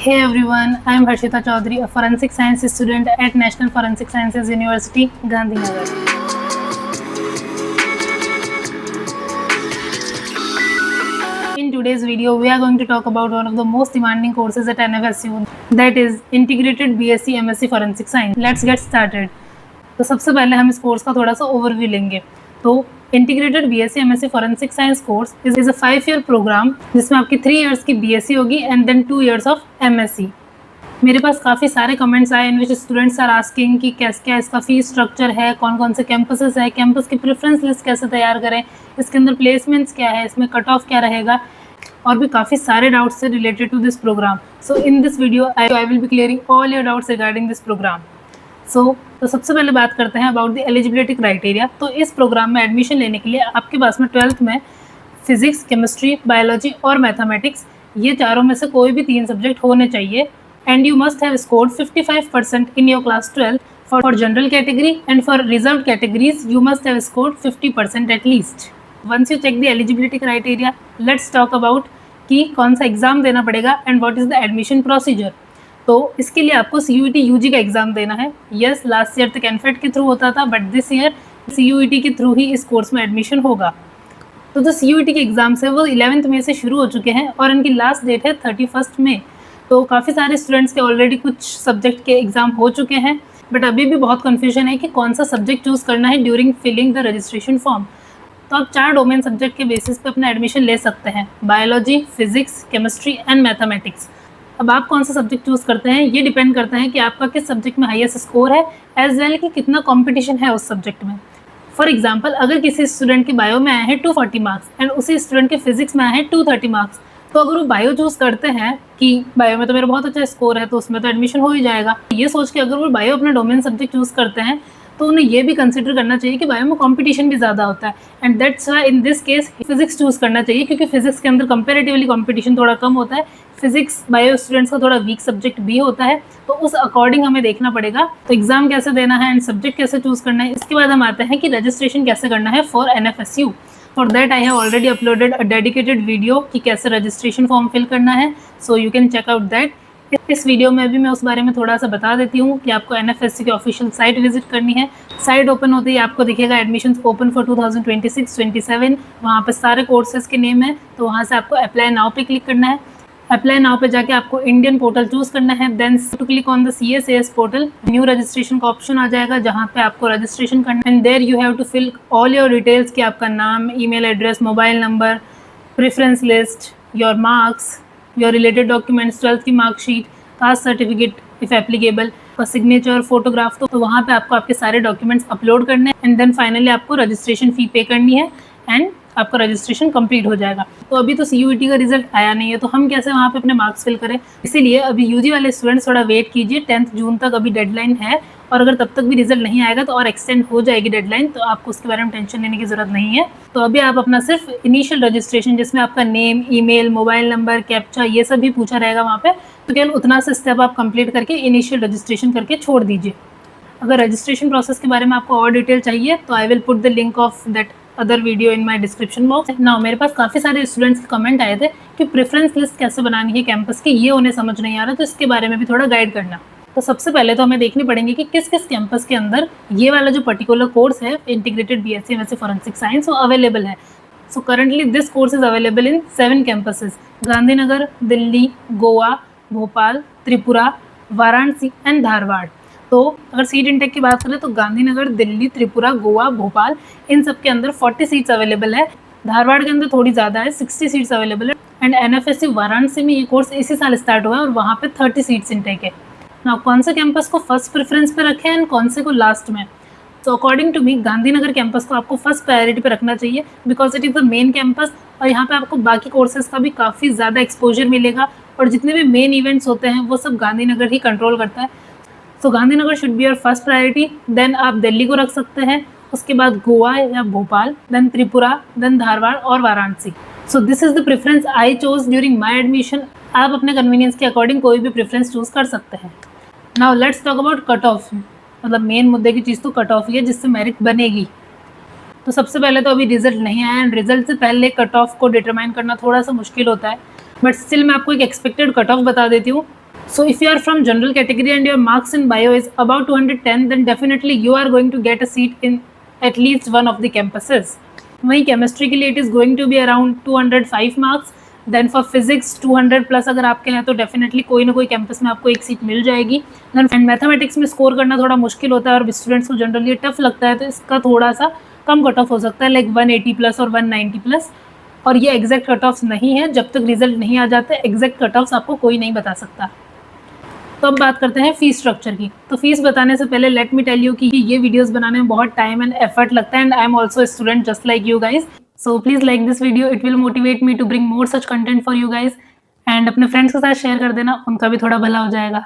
Hey everyone, I am Harshita Chaudhary, a forensic science student at National Forensic Sciences University, Gandhinagar. In today's video, we are going to talk about one of the most demanding courses at NFSU, that is Integrated BSc MSc Forensic Science. Let's get started. तो सबसे पहले हम इस course का थोड़ा सा overview लेंगे। तो integrated BSc MSc forensic science course is a 5 year programme जिसमें आपकी 3 इयर्स की बीएससी होगी and then 2 years of MSc. मेरे पास काफ़ी सारे कमेंट्स आए in which students are asking कि क्या इसका फीस स्ट्रक्चर है, कौन कौन से कैंपसेस है, कैंपस की प्रेफरेंस लिस्ट कैसे तैयार करें, इसके अंदर प्लेसमेंट्स क्या है, इसमें कट ऑफ क्या रहेगा, और भी काफ़ी सारे डाउट्स से related to this programme. So in this video I will be clearing all your doubts regarding this programme. तो सबसे पहले बात करते हैं अबाउट द एलिजिबिलिटी क्राइटेरिया। तो इस प्रोग्राम में एडमिशन लेने के लिए आपके पास में 12th में फिजिक्स, केमिस्ट्री, बायोलॉजी और मैथमेटिक्स ये चारों में से कोई भी 3 सब्जेक्ट होने चाहिए and you must have scored 55% in your class 12 for general category and for reserve categories you must have scored 50% at least. Once you check the eligibility criteria, let's talk about कि कौन सा exam देना पड़ेगा and what is the admission procedure. तो इसके लिए आपको CUET UG का एग्ज़ाम देना है। यस, लास्ट ईयर तक एनफेट के थ्रू होता था, बट दिस ईयर CUET के थ्रू ही इस कोर्स में एडमिशन होगा। तो जो CUET के एग्ज़ाम्स है वो 11th मई से शुरू हो चुके हैं और इनकी लास्ट डेट है 31 मई। तो काफ़ी सारे स्टूडेंट्स के ऑलरेडी कुछ सब्जेक्ट के एग्ज़ाम हो चुके हैं, बट अभी भी बहुत कन्फ्यूजन है कि कौन सा सब्जेक्ट चूज़ करना है during filling the registration form. तो आप 4 डोमेन सब्जेक्ट के बेसिस पे अपना एडमिशन ले सकते हैं, biology, physics, chemistry and mathematics. अब आप कौन सा सब्जेक्ट चूज़ करते हैं ये डिपेंड करता है कि आपका किस सब्जेक्ट में हाईएस्ट स्कोर है एज वेल कि कितना कंपटीशन है उस सब्जेक्ट में। फॉर एग्जांपल, अगर किसी स्टूडेंट के बायो में आए हैं 240 मार्क्स एंड उसी स्टूडेंट के फिजिक्स में आए हैं 230 मार्क्स, तो अगर वो बायो चूज़ करते हैं कि बायो में तो मेरा बहुत अच्छा स्कोर है तो उसमें तो एडमिशन हो ही जाएगा, ये सोच के अगर वो बायो अपना डोमेन सब्जेक्ट चूज़ करते हैं तो उन्हें ये भी कंसिडर करना चाहिए कि बायो में कंपटीशन भी ज़्यादा होता है and that's why in this case physics choose करना चाहिए, क्योंकि फिजिक्स के अंदर कंपेरेटिवली कंपटीशन थोड़ा कम होता है। फिजिक्स बायो स्टूडेंट्स का थोड़ा वीक सब्जेक्ट भी होता है, तो उस अकॉर्डिंग हमें देखना पड़ेगा तो एग्जाम कैसे देना है एंड सब्जेक्ट कैसे चूज़ करना है। इसके बाद हम आते हैं कि रजिस्ट्रेशन कैसे करना है for NFSU। For that I have already uploaded a dedicated video कि कैसे रजिस्ट्रेशन फॉर्म फिल करना है, so you can check out that. इस वीडियो में भी मैं उस बारे में थोड़ा सा बता देती हूँ कि आपको NFSU की ऑफिशियल साइट विजिट करनी है। साइट ओपन होते ही आपको दिखेगा एडमिशन्स ओपन फॉर 2026-27, वहाँ पे सारे कोर्सेज के नेम है, तो वहाँ से आपको अप्लाई नाउ पे क्लिक करना है। अप्लाई नाउ पे जाके आपको इंडियन पोर्टल चूज़ करना है, then to click on the CSAS portal, new registration का ऑप्शन आ जाएगा जहाँ पे आपको रजिस्ट्रेशन करना है and there you have to fill all your details कि आपका नाम, email address, mobile number, preference list, your marks, your related documents, 12th की marksheet, caste certificate if applicable, signature, photograph. तो वहाँ पे आपको आपके सारे डॉक्यूमेंट्स अपलोड करने हैं एंड देन फाइनली आपको रजिस्ट्रेशन फ़ी पे करनी है एंड आपका रजिस्ट्रेशन कंप्लीट हो जाएगा। तो अभी तो CUET का रिजल्ट आया नहीं है, तो हम कैसे वहाँ पे अपने मार्क्स फिल करें। इसीलिए अभी UG वाले स्टूडेंट्स थोड़ा वेट कीजिए, 10 जून तक अभी डेडलाइन है और अगर तब तक भी रिजल्ट नहीं आएगा तो और एक्सटेंड हो जाएगी डेडलाइन, तो आपको उसके बारे में टेंशन लेने की ज़रूरत नहीं है। तो अभी आप अपना सिर्फ इनिशियल रजिस्ट्रेशन जिसमें आपका name, email, mobile number, captcha ये सब भी पूछा रहेगा वहाँ पे, तो केवल उतना सा स्टेप आप कंप्लीट करके इनिशियल रजिस्ट्रेशन करके छोड़ दीजिए। अगर रजिस्ट्रेशन प्रोसेस के बारे में आपको और डिटेल चाहिए तो I will put the link of that other video in my description box. Now मेरे पास काफ़ी सारे स्टूडेंट्स के कमेंट आए थे कि प्रेफरेंस लिस्ट कैसे बनानी है कैंपस की, ये उन्हें समझ नहीं आ रहा, तो इसके बारे में भी थोड़ा गाइड करना। तो सबसे पहले तो हमें देखनी पड़ेंगे कि किस किस कैंपस के अंदर ये वाला जो पर्टिकुलर कोर्स है integrated BSc MSc forensic science वो अवेलेबल है। So currently this course is available in 7 campuses, Gandhinagar, Delhi, Goa, Bhopal, Tripura, Varanasi and Dharwad. तो अगर सीट इंटेक की बात करें तो गांधीनगर, दिल्ली, त्रिपुरा, गोवा, भोपाल इन सब के अंदर 40 सीट्स अवेलेबल है। धारवाड़ के अंदर थोड़ी ज़्यादा है, 60 सीट्स अवेलेबल है एंड NFSU वाराणसी में ये कोर्स इसी साल स्टार्ट हुआ है और वहाँ पे 30 सीट्स इंटेक है। ना कौन से कैंपस को फर्स्ट प्रेफरेंस पे रखें एंड कौन से को लास्ट में। तो according to me Gandhinagar campus को आपको फर्स्ट प्रायोरिटी पे रखना चाहिए because it is the main campus और यहाँ पे आपको बाकी कोर्सेज का भी काफ़ी ज़्यादा एक्सपोजर मिलेगा और जितने भी मेन इवेंट्स होते हैं वो सब गांधीनगर ही कंट्रोल करता है। So Gandhinagar should be your first priority, then आप दिल्ली को रख सकते हैं, उसके बाद गोवा या भोपाल, देन त्रिपुरा, देन धारवाड़ और Varanasi. So this is the preference I chose during my admission. आप अपने कन्वीनियंस के अकॉर्डिंग कोई भी प्रेफरेंस चूज़ कर सकते हैं। Now let's talk about cut off, मतलब मेन मुद्दे की चीज़ तो कट ऑफ ही है जिससे मेरिट बनेगी। तो सबसे पहले तो अभी रिजल्ट नहीं आया एंड रिजल्ट से पहले कट ऑफ को डिटरमाइन करना थोड़ा सा मुश्किल होता है, बट स्टिल मैं आपको एक एक्सपेक्टेड कट ऑफ बता देती हूँ। So if you are from general category and your marks in bio is about 210, then definitely you are going to get a seat in at least one of the campuses. वहीं chemistry के लिए it is going to be around 205 marks. Then for physics 200 plus अगर आपके हैं तो definitely कोई ना कोई कैंपस में आपको एक सीट मिल जाएगी. एंड मैथमेटिक्स में स्कोर करना थोड़ा मुश्किल होता है और स्टूडेंट्स को जनरली टफ लगता है, तो इसका थोड़ा सा कम कट ऑफ हो सकता है, लाइक 180 प्लस और 190 प्लस. और ये एग्जैक्ट कट ऑफ्स नहीं है, जब तक रिजल्ट नहीं आ जाते एग्जैक्ट कट ऑफ्स आपको कोई नहीं बता सकता. तो अब बात करते हैं फीस स्ट्रक्चर की. तो फीस बताने से पहले लेट मी टेल यू कि ये वीडियोस बनाने में बहुत टाइम एंड एफर्ट लगता है, and I am also a student just like you guys. So please like this video, it will motivate me to bring more such content for you guys. And अपने friends के साथ share कर देना, उनका भी थोड़ा भला हो जाएगा.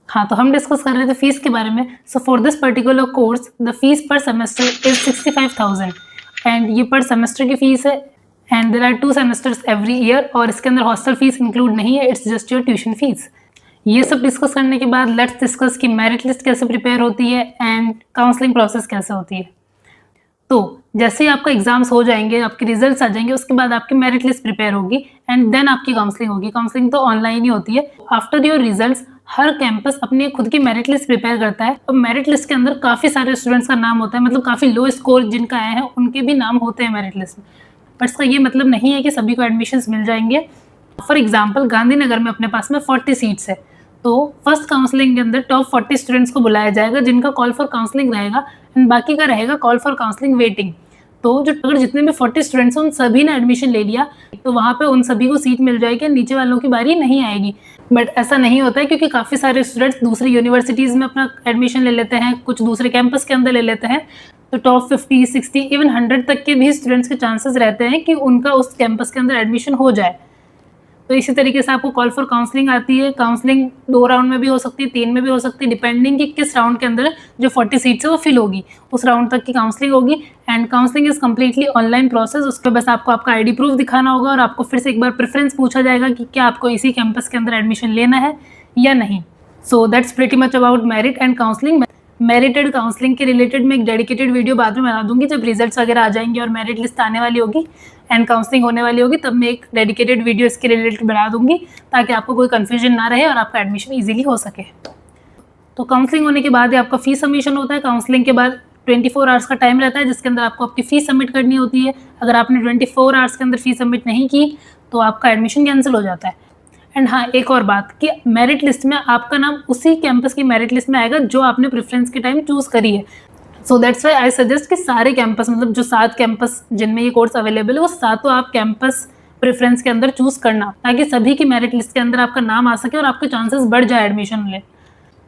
हाँ, तो हम डिस्कस कर रहे थे फीस के बारे में. So for this particular course the fees per semester is 65,000 and ये पर सेमेस्टर की फीस है. And there are 2 semesters every year, और इसके अंदर हॉस्टल फीस इंक्लूड नहीं है, it's just your tuition fees. ये सब डिस्कस करने के बाद लेट्स डिस्कस कि मेरिट लिस्ट कैसे प्रिपेयर होती है एंड काउंसलिंग प्रोसेस कैसे होती है. तो जैसे ही आपका एग्जाम्स हो जाएंगे, आपके रिजल्ट्स आ जाएंगे, उसके बाद आपकी मेरिट लिस्ट प्रिपेयर होगी एंड देन आपकी काउंसलिंग होगी. काउंसलिंग तो ऑनलाइन ही होती है. After your results her campus अपनी खुद की मेरिट लिस्ट प्रिपेयर करता है, और मेरिट लिस्ट के अंदर काफ़ी सारे स्टूडेंट्स का नाम होता है, मतलब काफ़ी लो स्कोर जिनका आए हैं उनके भी नाम होते हैं मेरिट लिस्ट में. बट इसका ये मतलब नहीं है कि सभी को एडमिशन्स मिल जाएंगे. फॉर एग्जाम्पल गांधीनगर में अपने पास में 40 सीट्स है, तो फर्स्ट काउंसलिंग के अंदर टॉप 40 स्टूडेंट्स को बुलाया जाएगा जिनका कॉल फॉर काउंसलिंग रहेगा, एंड बाकी का रहेगा कॉल फॉर काउंसलिंग वेटिंग. तो जो अगर जितने भी 40 स्टूडेंट्स हैं उन सभी ने एडमिशन ले लिया तो वहाँ पे उन सभी को सीट मिल जाएगी, नीचे वालों की बारी नहीं आएगी. बट ऐसा नहीं होता है, क्योंकि काफ़ी सारे स्टूडेंट्स दूसरी यूनिवर्सिटीज़ में अपना एडमिशन ले लेते हैं, कुछ दूसरे कैंपस के अंदर ले लेते हैं. तो टॉप 50, 60, इवन 100 तक के भी स्टूडेंट्स के चांसेस रहते हैं कि उनका उस कैंपस के अंदर एडमिशन हो जाए. तो इसी तरीके से आपको कॉल फॉर काउंसलिंग आती है. काउंसलिंग 2 राउंड में भी हो सकती है, 3 में भी हो सकती है, डिपेंडिंग कि किस राउंड के अंदर जो 40 सीट्स है वो फिल होगी, उस राउंड तक की काउंसलिंग होगी. And counselling is completely online process. उस पर बस आपको आपका आईडी प्रूफ दिखाना होगा और आपको फिर से एक बार प्रेफरेंस पूछा जाएगा कि क्या आपको इसी कैंपस के अंदर एडमिशन लेना है या नहीं. So that's pretty much about merit and counselling. Married counselling के रिलेटेड मैं एक डेडिकेटेड वीडियो बाद में बना दूंगी जब रिजल्ट्स वगैरह आ जाएंगे और मेरिट लिस्ट आने वाली होगी एंड काउंसलिंग होने वाली होगी, तब मैं एक डेडिकेटेड वीडियो इसके रिलेटेड बना दूंगी ताकि आपको कोई कन्फ्यूजन ना रहे और आपका एडमिशन ईजिली हो सके. तो काउंसलिंग होने के बाद ही आपका फीस सबमिशन होता है. काउंसलिंग के बाद 24 आवर्स का टाइम रहता है जिसके अंदर आपको आपकी फ़ीस सबमिट करनी होती है. अगर आपने 24 आवर्स के अंदर फ़ीस सबमिट नहीं की तो आपका एडमिशन कैंसिल हो जाता है. एंड हाँ, एक और बात कि मेरिट लिस्ट में आपका नाम उसी कैंपस की मेरिट लिस्ट में आएगा जो आपने प्रेफरेंस के टाइम चूज़ करी है. So that's why I suggest कि सारे कैंपस, मतलब जो 7 कैंपस जिनमें ये कोर्स अवेलेबल है, वो सातों आप कैंपस प्रेफरेंस के अंदर चूज़ करना ताकि सभी की मेरिट लिस्ट के अंदर आपका नाम आ सके और आपके चांसेस बढ़ जाए एडमिशन ले.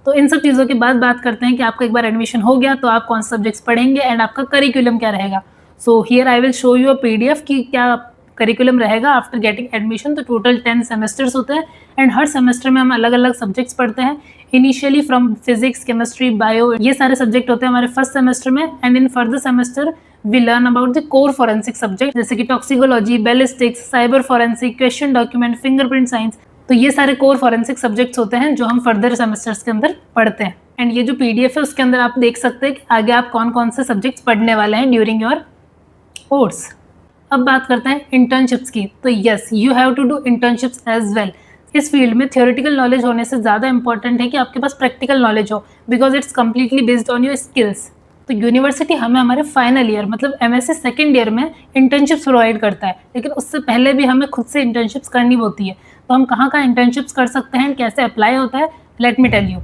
तो इन सब चीज़ों के बाद बात करते हैं कि आपका एक बार एडमिशन हो गया तो आप कौन से सब्जेक्ट्स पढ़ेंगे एंड आपका करिकुलम क्या रहेगा. So here I will show you a PDF कि क्या करिकुलम रहेगा आफ्टर गेटिंग एडमिशन. तो टोटल 10 सेमेस्टर्स होते हैं एंड हर सेमेस्टर में हम अलग अलग सब्जेक्ट्स पढ़ते हैं. Initially from physics, chemistry, bio, ये सारे सब्जेक्ट होते हैं हमारे फर्स्ट सेमेस्टर में. And in further semester we learn about the core forensic subject जैसे कि toxicology, ballistics, cyber forensic, question document, fingerprint science. तो ये सारे कोर फॉरेंसिक सब्जेक्ट्स होते हैं जो हम फर्दर सेमेस्टर्स के अंदर पढ़ते हैं. एंड ये जो PDF है उसके अंदर आप देख सकते हैं कि आगे आप कौन कौन से सब्जेक्ट्स पढ़ने वाले हैं ड्यूरिंग योर कोर्स. अब बात करते हैं इंटर्नशिप्स की. तो yes, you have to do internships as well. इस फील्ड में थियोरेटिकल नॉलेज होने से ज़्यादा इंपॉर्टेंट है कि आपके पास प्रैक्टिकल नॉलेज हो, because it's completely based on your skills. तो यूनिवर्सिटी हमें हमारे फाइनल ईयर मतलब MSc सेकेंड ईयर में इंटर्नशिप्स प्रोवाइड करता है, लेकिन उससे पहले भी हमें खुद से इंटर्नशिप्स करनी होती है. तो हम कहाँ कहाँ इंटर्नशिप्स कर सकते हैं, कैसे अप्लाई होता है, let me tell you.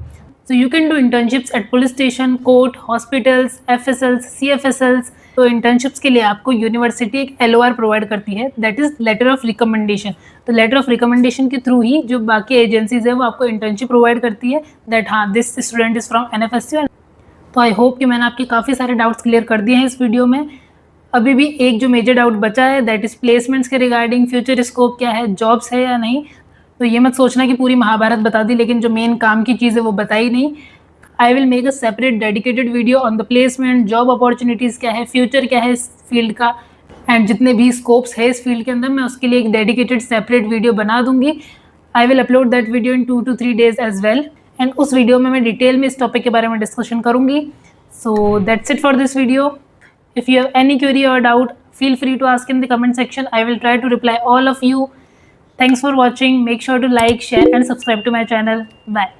So you can do internships at police station, court, hospitals, FSLs, CFSLs. तो इंटर्नशिप्स के लिए आपको यूनिवर्सिटी एक LOR प्रोवाइड करती है, that is letter of recommendation. तो लेटर ऑफ रिकमेंडेशन के थ्रू ही जो बाकी एजेंसीज है वो आपको इंटर्नशिप प्रोवाइड करती है दैट हाँ this student is from NFSU. तो आई होप कि मैंने आपके काफ़ी सारे डाउट्स क्लियर कर दिए हैं इस वीडियो में. अभी भी एक जो मेजर डाउट बचा है दैट इज़ प्लेसमेंट्स के रिगार्डिंग. फ्यूचर स्कोप क्या है, जॉब्स है या नहीं. तो ये मत सोचना कि पूरी महाभारत बता दी लेकिन जो मेन काम की चीज़ है वो बताई नहीं. I will make a separate dedicated video on the placement, job opportunities क्या है, फ्यूचर क्या है इस फील्ड का, एंड जितने भी स्कोप्स है इस फील्ड के अंदर मैं उसके लिए एक डेडिकेटेड सेपरेट वीडियो बना दूंगी. I will upload that video in 2 to 3 days as well. And उस वीडियो में मैं डिटेल में इस टॉपिक के बारे में डिस्कशन करूँगी. So that's it for this video. If you have any query और doubt, feel free to ask in the comment section. I will try to reply all of you. Thanks for watching. Make sure to like, share and subscribe to my channel. Bye.